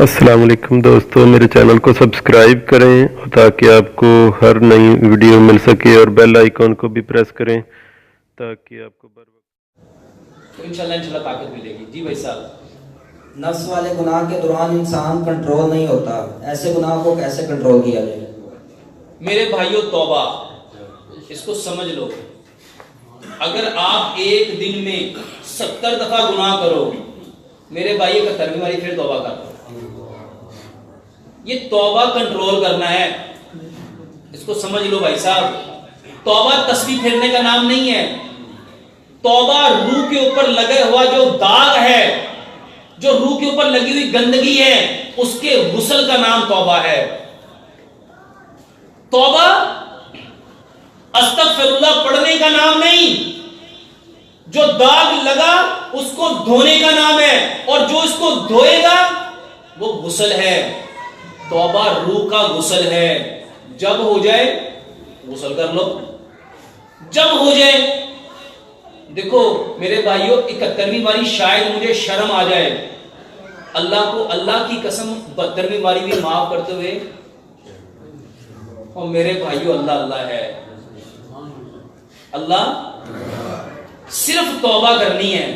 السلام علیکم دوستو، میرے چینل کو سبسکرائب کریں تاکہ آپ کو ہر نئی ویڈیو مل سکے، اور بیل آئیکن کو بھی پریس کریں تاکہ آپ کو بر وقت تو انشاءاللہ طاقت ملے گی۔ جی بھائی صاحب، نفس والے گناہ کے دوران انسان کنٹرول نہیں ہوتا، ایسے گناہ کو کیسے کنٹرول کیا جائے؟ میرے بھائیو، توبہ اس کو سمجھ لو۔ اگر آپ ایک دن میں 70 دفعہ گناہ کرو، میرے بھائی 71ویں باری پھر توبہ کرو۔ یہ توبہ کنٹرول کرنا ہے، اس کو سمجھ لو بھائی صاحب۔ توبہ تسبیح پھیرنے کا نام نہیں ہے۔ توبہ روح کے اوپر لگے ہوا جو داغ ہے، جو روح کے اوپر لگی ہوئی گندگی ہے، اس کے غسل کا نام توبہ ہے۔ توبہ استغفر اللہ پڑھنے کا نام نہیں، جو داغ لگا اس کو دھونے کا نام ہے، اور جو اس کو دھوئے گا وہ غسل ہے۔ توبہ روح کا غسل ہے۔ جب ہو جائے غسل کر لو، جب ہو جائے۔ دیکھو میرے بھائیوں، 71ویں باری شاید مجھے شرم آ جائے، اللہ کو اللہ کی قسم 72ویں باری بھی معاف کرتے ہوئے، اور میرے بھائیوں اللہ اللہ ہے، اللہ صرف توبہ کرنی ہے۔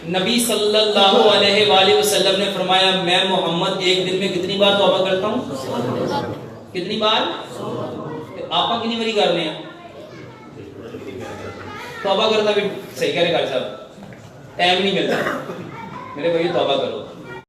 نبی صلی اللہ علیہ وآلہ وسلم نے فرمایا، میں محمد ایک دن میں کتنی بار توبہ کرتا ہوں؟ کتنی بار؟ آپ کتنی باری کر رہے ہیں؟ توبہ کرنا بھی صحیح کہہ رہے ہیں صاحب، ٹائم نہیں ملتا۔ میرے بھائی توبہ کرو۔